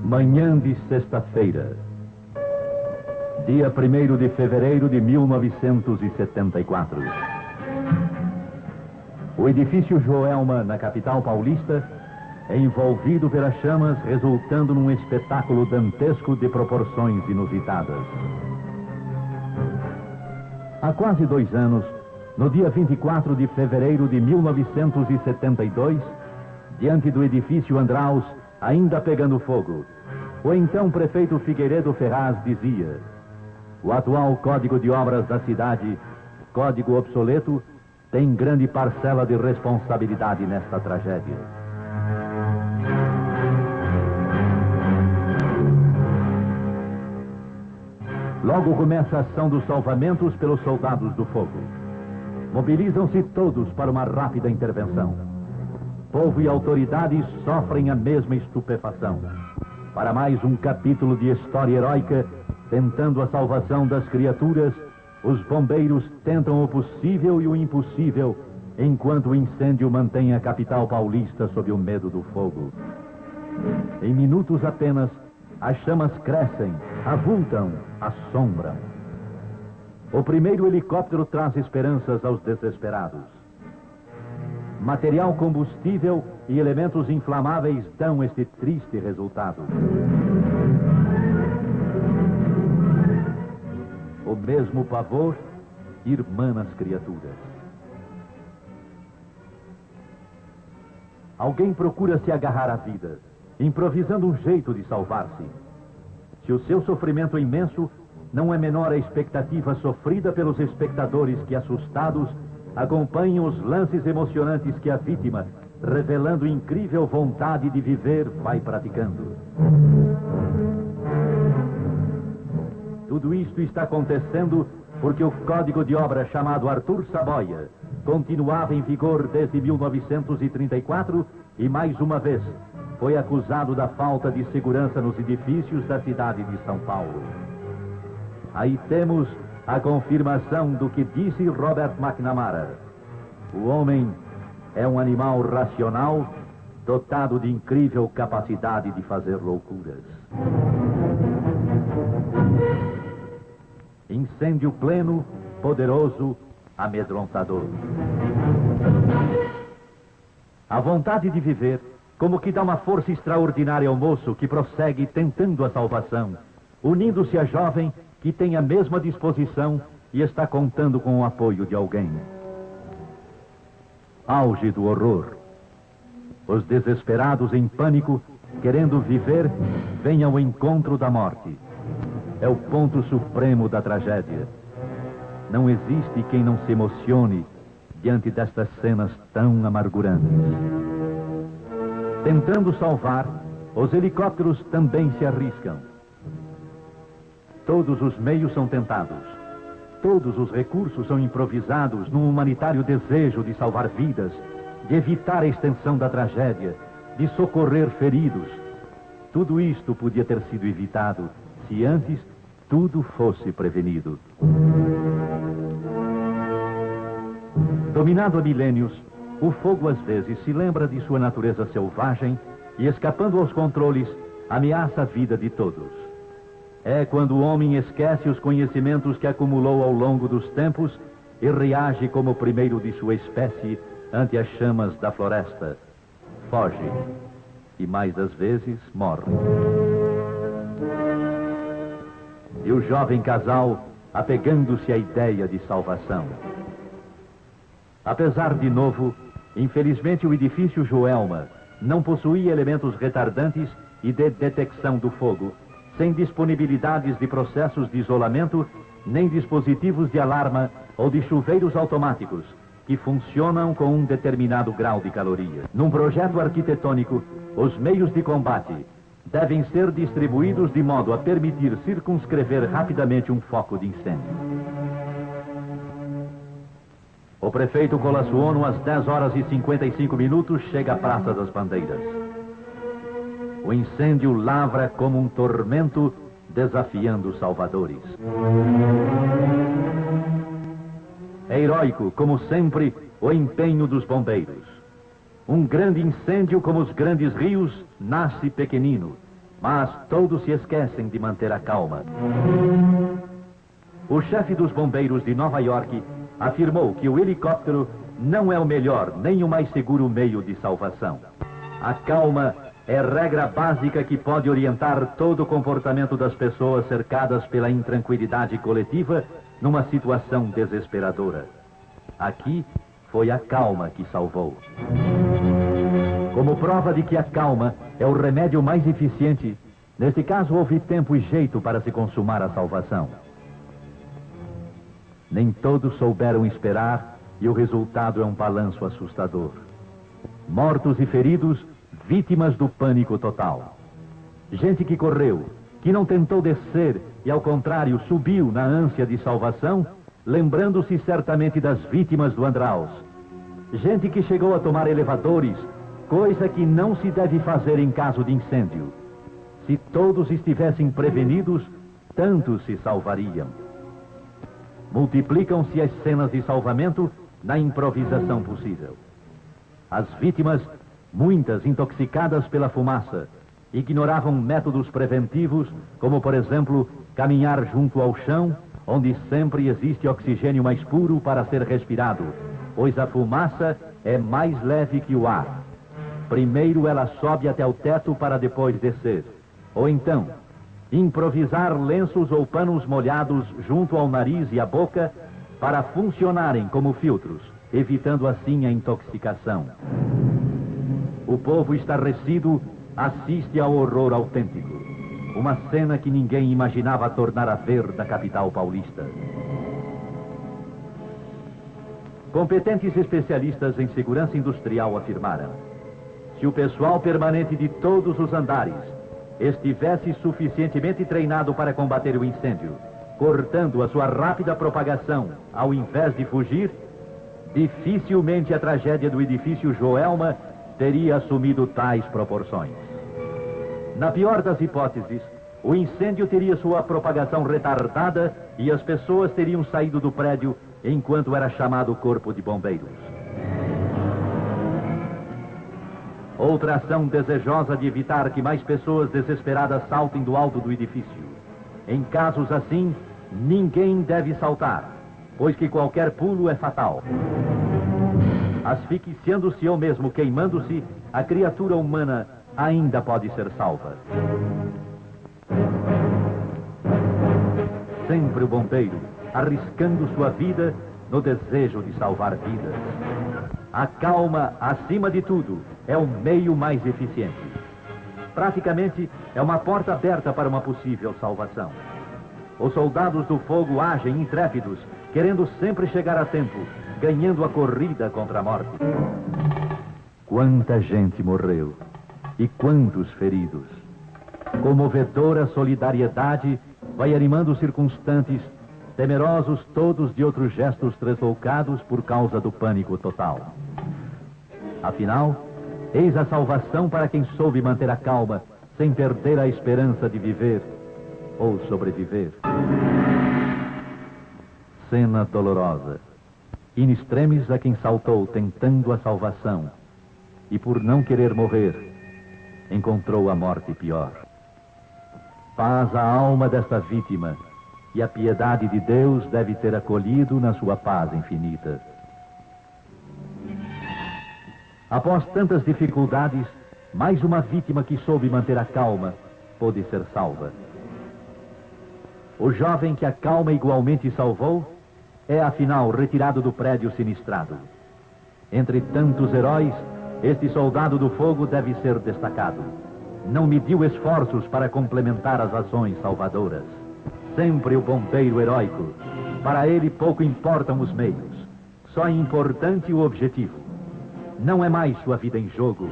Manhã de sexta-feira, dia 1º de fevereiro de 1974. O edifício Joelma, na capital paulista, é envolvido pelas chamas, resultando num espetáculo dantesco de proporções inusitadas. Há quase 2 anos, no dia 24 de fevereiro de 1972, diante do edifício Andraus, ainda pegando fogo, o então prefeito Figueiredo Ferraz dizia: o atual Código de Obras da cidade, código obsoleto, tem grande parcela de responsabilidade nesta tragédia. Logo começa a ação dos salvamentos pelos soldados do fogo. Mobilizam-se todos para uma rápida intervenção. Povo e autoridades sofrem a mesma estupefação. Para mais um capítulo de história heróica, tentando a salvação das criaturas, os bombeiros tentam o possível e o impossível, enquanto o incêndio mantém a capital paulista sob o medo do fogo. Em minutos apenas, as chamas crescem, avultam, assombram. O primeiro helicóptero traz esperanças aos desesperados. Material combustível e elementos inflamáveis dão este triste resultado. O mesmo pavor, irmã nas criaturas. Alguém procura se agarrar à vida, improvisando um jeito de salvar-se. Se o seu sofrimento é imenso, não é menor a expectativa sofrida pelos espectadores que, assustados, acompanham os lances emocionantes que a vítima, revelando incrível vontade de viver, vai praticando. Tudo isto está acontecendo porque o Código de Obra chamado Arthur Saboia continuava em vigor desde 1934 e, mais uma vez, foi acusado da falta de segurança nos edifícios da cidade de São Paulo. Aí temos a confirmação do que disse Robert McNamara: o homem é um animal racional, dotado de incrível capacidade de fazer loucuras. Incêndio pleno, poderoso, amedrontador. A vontade de viver, como que dá uma força extraordinária ao moço que prossegue tentando a salvação, unindo-se à jovem que tem a mesma disposição e está contando com o apoio de alguém. Auge do horror. Os desesperados em pânico, querendo viver, vêm ao encontro da morte. É o ponto supremo da tragédia. Não existe quem não se emocione diante destas cenas tão amargurantes. Tentando salvar, os helicópteros também se arriscam. Todos os meios são tentados. Todos os recursos são improvisados num humanitário desejo de salvar vidas, de evitar a extensão da tragédia, de socorrer feridos. Tudo isto podia ter sido evitado se antes tudo fosse prevenido. Dominado há milênios, o fogo às vezes se lembra de sua natureza selvagem e, escapando aos controles, ameaça a vida de todos. É quando o homem esquece os conhecimentos que acumulou ao longo dos tempos e reage como o primeiro de sua espécie ante as chamas da floresta. Foge e, mais das vezes, morre. E o jovem casal apegando-se à ideia de salvação. Apesar de novo, infelizmente o edifício Joelma não possuía elementos retardantes e de detecção do fogo, sem disponibilidades de processos de isolamento, nem dispositivos de alarma ou de chuveiros automáticos, que funcionam com um determinado grau de caloria. Num projeto arquitetônico, os meios de combate devem ser distribuídos de modo a permitir circunscrever rapidamente um foco de incêndio. O prefeito Colassuono, às 10h55, chega à Praça das Bandeiras. O incêndio lavra como um tormento, desafiando os salvadores. É heróico, como sempre, o empenho dos bombeiros. Um grande incêndio, como os grandes rios, nasce pequenino, Mas todos se esquecem de manter a calma. O chefe dos bombeiros de Nova York afirmou que o helicóptero não é o melhor nem o mais seguro meio de salvação. A calma é regra básica que pode orientar todo o comportamento das pessoas cercadas pela intranquilidade coletiva numa situação desesperadora. Aqui foi a calma que salvou. Como prova de que a calma é o remédio mais eficiente, neste caso houve tempo e jeito para se consumar a salvação. Nem todos souberam esperar e o resultado é um balanço assustador. Mortos e feridos, vítimas do pânico total. Gente que correu, que não tentou descer e, ao contrário, subiu na ânsia de salvação, lembrando-se certamente das vítimas do Andraus. Gente que chegou a tomar elevadores, coisa que não se deve fazer em caso de incêndio. Se todos estivessem prevenidos, tantos se salvariam. Multiplicam-se as cenas de salvamento na improvisação possível. As vítimas, muitas intoxicadas pela fumaça, ignoravam métodos preventivos, como, por exemplo, caminhar junto ao chão, onde sempre existe oxigênio mais puro para ser respirado, pois a fumaça é mais leve que o ar. Primeiro ela sobe até o teto para depois descer. Ou então, improvisar lenços ou panos molhados junto ao nariz e à boca para funcionarem como filtros, evitando assim a intoxicação. O povo estarrecido assiste ao horror autêntico. Uma cena que ninguém imaginava tornar a ver da capital paulista. Competentes especialistas em segurança industrial afirmaram: se o pessoal permanente de todos os andares estivesse suficientemente treinado para combater o incêndio, cortando a sua rápida propagação ao invés de fugir, dificilmente a tragédia do edifício Joelma teria assumido tais proporções. Na pior das hipóteses, o incêndio teria sua propagação retardada e as pessoas teriam saído do prédio enquanto era chamado o corpo de bombeiros. Outra ação desejosa de evitar que mais pessoas desesperadas saltem do alto do edifício. Em casos assim, ninguém deve saltar, pois que qualquer pulo é fatal. Asfixiando-se ou mesmo queimando-se, a criatura humana ainda pode ser salva. Sempre o bombeiro, arriscando sua vida no desejo de salvar vidas. A calma, acima de tudo, é o meio mais eficiente. Praticamente, é uma porta aberta para uma possível salvação. Os soldados do fogo agem intrépidos, querendo sempre chegar a tempo, ganhando a corrida contra a morte. Quanta gente morreu e quantos feridos. Comovedora solidariedade vai animando os circunstantes, temerosos todos de outros gestos translocados por causa do pânico total. Afinal, eis a salvação para quem soube manter a calma, sem perder a esperança de viver ou sobreviver. Cena dolorosa. In extremis a quem saltou tentando a salvação e, por não querer morrer, encontrou a morte pior. Paz à alma desta vítima, e a piedade de Deus deve ter acolhido na sua paz infinita. Após tantas dificuldades, mais uma vítima que soube manter a calma pôde ser salva. O jovem que a calma igualmente salvou é, afinal, retirado do prédio sinistrado. Entre tantos heróis, este soldado do fogo deve ser destacado. Não mediu esforços para complementar as ações salvadoras. Sempre o bombeiro heróico. Para ele pouco importam os meios. Só é importante o objetivo. Não é mais sua vida em jogo.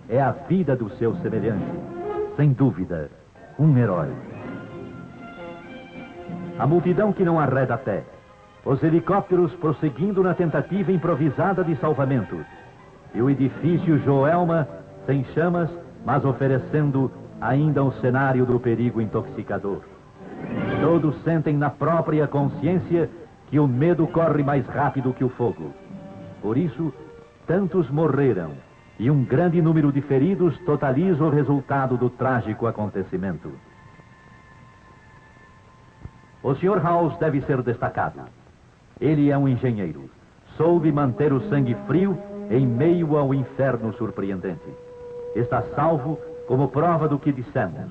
É a vida do seu semelhante. Sem dúvida, um herói. A multidão que não arreda pé. Os helicópteros prosseguindo na tentativa improvisada de salvamento. E o edifício Joelma sem chamas, mas oferecendo ainda um cenário do perigo intoxicador. Todos sentem na própria consciência que o medo corre mais rápido que o fogo. Por isso, tantos morreram e um grande número de feridos totaliza o resultado do trágico acontecimento. O Sr. House deve ser destacado. Ele é um engenheiro. Soube manter o sangue frio em meio ao inferno surpreendente. Está salvo como prova do que dissemos.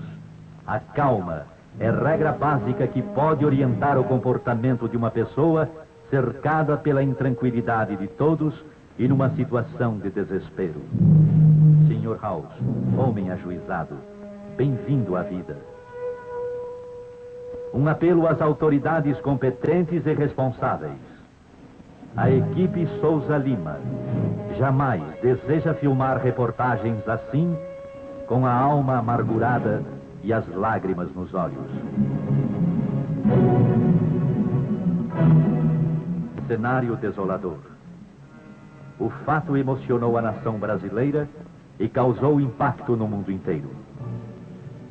A calma é regra básica que pode orientar o comportamento de uma pessoa cercada pela intranquilidade de todos e numa situação de desespero. Sr. House, homem ajuizado, bem-vindo à vida. Um apelo às autoridades competentes e responsáveis. A equipe Souza Lima jamais deseja filmar reportagens assim, com a alma amargurada e as lágrimas nos olhos. Cenário desolador. O fato emocionou a nação brasileira e causou impacto no mundo inteiro.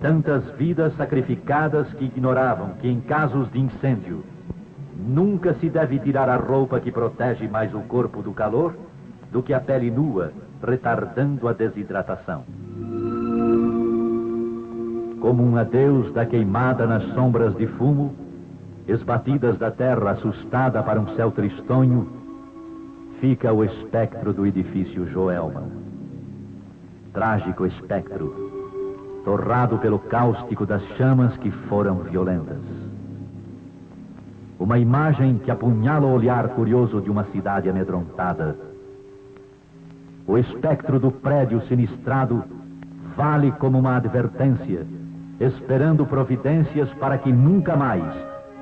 Tantas vidas sacrificadas que ignoravam que em casos de incêndio nunca se deve tirar a roupa que protege mais o corpo do calor do que a pele nua, retardando a desidratação. Como um adeus da queimada nas sombras de fumo, esbatidas da terra assustada para um céu tristonho, fica o espectro do edifício Joelma. Trágico espectro, torrado pelo cáustico das chamas que foram violentas. Uma imagem que apunhala o olhar curioso de uma cidade amedrontada. O espectro do prédio sinistrado vale como uma advertência, esperando providências para que nunca mais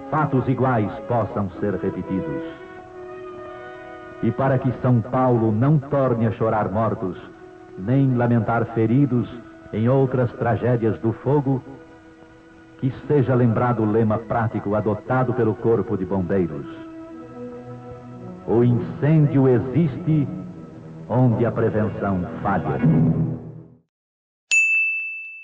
fatos iguais possam ser repetidos. E para que São Paulo não torne a chorar mortos, nem lamentar feridos em outras tragédias do fogo, que seja lembrado o lema prático adotado pelo Corpo de Bombeiros. O incêndio existe onde a prevenção falha.